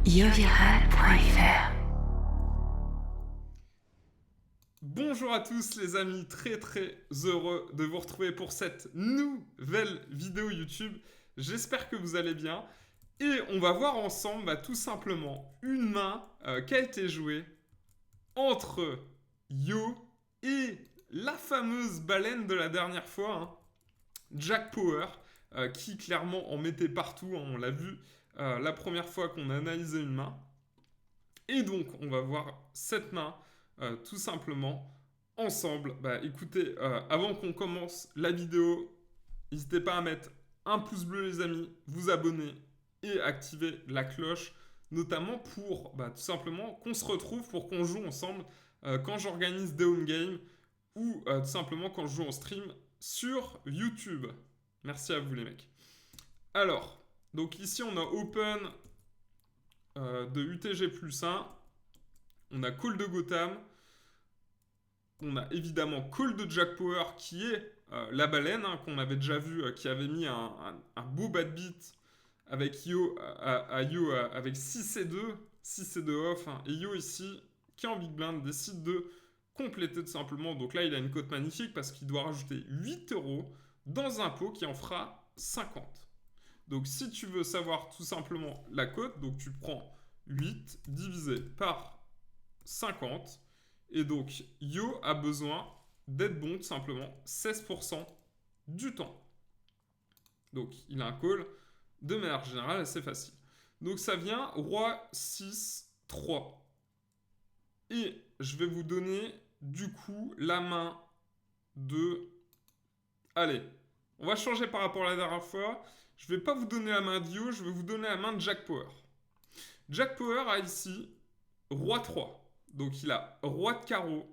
yoviral.fr. Bonjour à tous les amis, très heureux de vous retrouver pour cette nouvelle vidéo YouTube. J'espère que vous allez bien et on va voir ensemble tout simplement une main qui a été jouée entre Yo et la fameuse baleine de la dernière fois, Jack Power, qui clairement en mettait partout, on l'a vu la première fois qu'on a analysé une main. Et donc on va voir cette main tout simplement ensemble. Écoutez, avant qu'on commence la vidéo, n'hésitez pas à mettre un pouce bleu les amis, vous abonner et activer la cloche, notamment pour tout simplement qu'on se retrouve pour qu'on joue ensemble quand j'organise des home games ou tout simplement quand je joue en stream sur YouTube. Merci à vous les mecs. Alors, donc ici on a Open de UTG plus 1, on a Call de Gotham, on a évidemment Call de Jack Power qui est la baleine qu'on avait déjà vu, qui avait mis un beau bad beat avec Yo, Yo avec 6 et 2 off, et Yo ici qui est en big blind décide de compléter tout simplement. Donc là il a une cote magnifique parce qu'il doit rajouter 8 euros dans un pot qui en fera 50. Donc si tu veux savoir tout simplement la cote, donc tu prends 8 divisé par 50 et donc Yo a besoin d'être bon tout simplement 16% du temps. Donc il a un call de manière générale assez facile. Donc ça vient roi 6 3 et je vais vous donner du coup la main de... Allez, on va changer par rapport à la dernière fois. Je ne vais pas vous donner la main d'Yo, je vais vous donner la main de Jack Power. Jack Power a ici roi 3. Donc il a roi de carreau,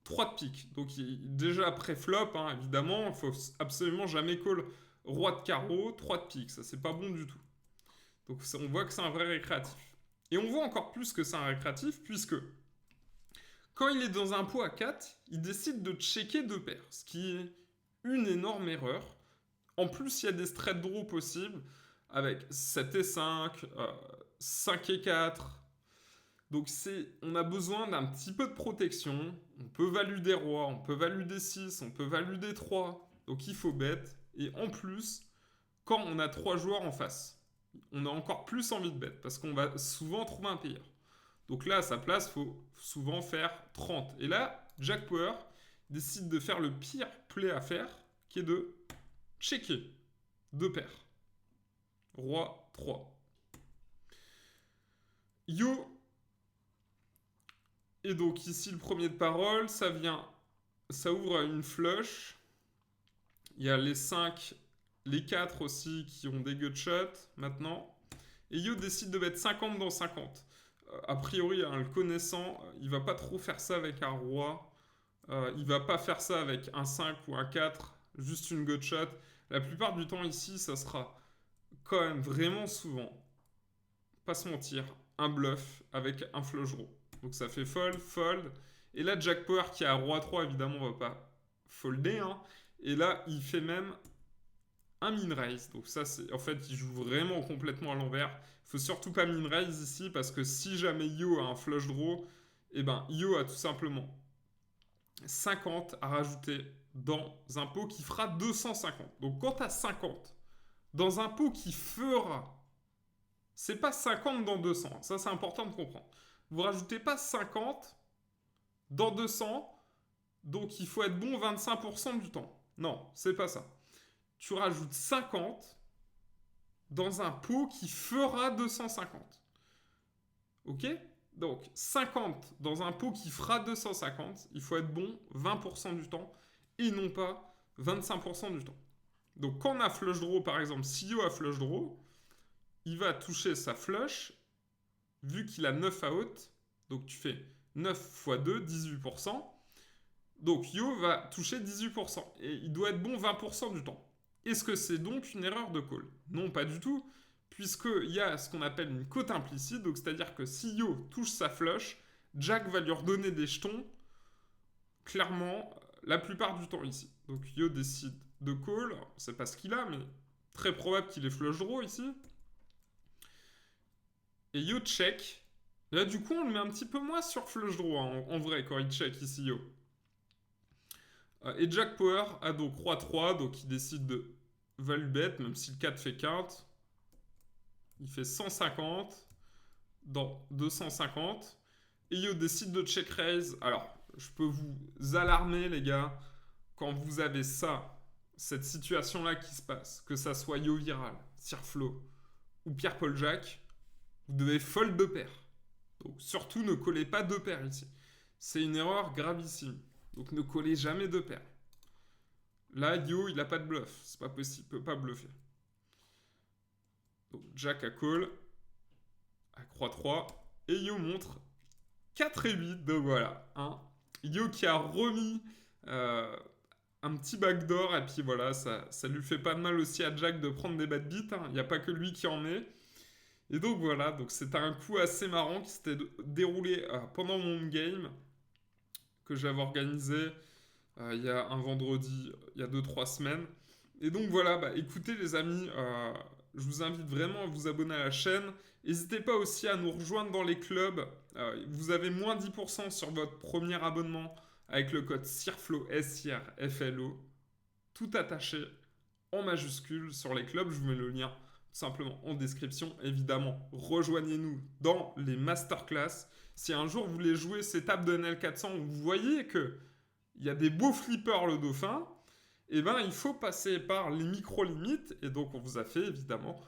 3 de pique. Donc il est déjà pré-flop, évidemment. Il ne faut absolument jamais call roi de carreau, 3 de pique. Ça, c'est pas bon du tout. Donc on voit que c'est un vrai récréatif. Et on voit encore plus que c'est un récréatif, puisque quand il est dans un pot à 4, il décide de checker 2 paires. Ce qui est une énorme erreur. En plus, il y a des straight draws possibles avec 7 et 5, 5 et 4. Donc on a besoin d'un petit peu de protection. On peut valider roi, on peut valider 6, on peut valider 3. Donc il faut bet. Et en plus, quand on a 3 joueurs en face, on a encore plus envie de bet parce qu'on va souvent trouver un payeur. Donc là, à sa place, il faut souvent faire 30. Et là, Jack Power décide de faire le pire play à faire, qui est de checker 2 paires. Roi 3. Yo. Et donc ici, le premier de parole, ça ouvre à une flush. Il y a les 5, les 4 aussi qui ont des gutshots maintenant. Et Yo décide de mettre 50 dans 50. A priori, le connaissant, il va pas trop faire ça avec un roi. Il va pas faire ça avec un 5 ou un 4, juste une gutshot. La plupart du temps ici, ça sera quand même vraiment souvent, pas se mentir, un bluff avec un flush draw. Donc ça fait fold, fold. Et là, Jack Power qui a roi 3, évidemment, va pas folder. Et là, il fait même un min-raise. Donc ça, c'est en fait, il joue vraiment complètement à l'envers. Il faut surtout pas min-raise ici parce que si jamais Yo a un flush draw, et Yo a tout simplement 50 à rajouter dans un pot qui fera 250. Donc quand tu as 50 dans un pot qui fera... C'est pas 50 dans 200. Ça, c'est important de comprendre. Vous rajoutez pas 50 dans 200. Donc, il faut être bon 25% du temps. Non, c'est pas ça. Tu rajoutes 50 dans un pot qui fera 250. Ok ? Donc, 50 dans un pot qui fera 250. Il faut être bon 20% du temps et non pas 25% du temps. Donc, quand on a flush draw, par exemple, si Yo a flush draw, il va toucher sa flush, vu qu'il a 9 out, donc tu fais 9 x 2, 18%, donc Yo va toucher 18%, et il doit être bon 20% du temps. Est-ce que c'est donc une erreur de call ? Non, pas du tout, puisqu'il y a ce qu'on appelle une cote implicite, donc c'est-à-dire que si Yo touche sa flush, Jack va lui redonner des jetons, clairement, la plupart du temps ici. Donc Yo décide de call, on ne sait pas ce qu'il a, mais très probable qu'il ait flush draw ici. Et Yo check. Là, du coup, on le met un petit peu moins sur flush draw, hein, en vrai, quand il check ici, Yo. Et Jack Power a donc Roi 3, donc il décide de value bet, même si le 4 fait quinte. Il fait 150 dans 250. Et Yo décide de check raise. Alors, je peux vous alarmer, les gars, quand vous avez ça, cette situation-là qui se passe, que ça soit Yo Viral, Sir Flo ou Pierre-Paul Jack, vous devez fold deux paires. Donc, surtout, ne collez pas deux paires ici. C'est une erreur gravissime. Donc, ne collez jamais deux paires. Là, Yo, il n'a pas de bluff. C'est pas possible, il peut pas bluffer. Donc, Jack à call. À Croix 3. Et Yo montre 4 et 8. Donc, voilà. Hein. Yo qui a remis un petit backdoor. Et puis, voilà, ça lui fait pas de mal aussi à Jack de prendre des bad beats. Hein. Il n'y a pas que lui qui en met. Et donc, voilà. Donc, c'était un coup assez marrant qui s'était déroulé pendant mon game que j'avais organisé il y a un vendredi, il y a 2-3 semaines. Et donc voilà, bah, écoutez les amis, je vous invite vraiment à vous abonner à la chaîne. N'hésitez pas aussi à nous rejoindre dans les clubs. Vous avez moins 10% sur votre premier abonnement avec le code SIRFLO, S-I-R-F-L-O, tout attaché en majuscule sur les clubs. Je vous mets le lien tout simplement en description. Évidemment, rejoignez-nous dans les masterclass. Si un jour vous voulez jouer ces tables de NL400 où vous voyez que il y a des beaux flippers le dauphin, et ben il faut passer par les micro-limites, et donc on vous a fait évidemment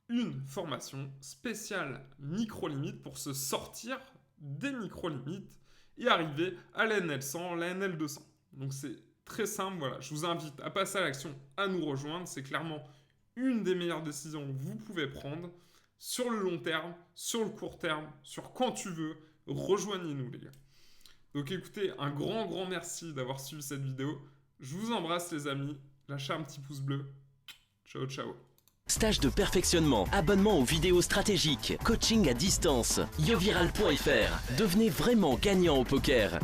une formation spéciale micro-limite pour se sortir des micro-limites et arriver à la NL100, la NL200. Donc c'est très simple, voilà, je vous invite à passer à l'action, à nous rejoindre, c'est clairement une des meilleures décisions que vous pouvez prendre sur le long terme, sur le court terme, sur quand tu veux, rejoignez-nous les gars. Donc écoutez, un grand merci d'avoir suivi cette vidéo. Je vous embrasse les amis. Lâchez un petit pouce bleu. Ciao, ciao. Stage de perfectionnement, abonnement aux vidéos stratégiques, coaching à distance, yoviral.fr. Devenez vraiment gagnant au poker.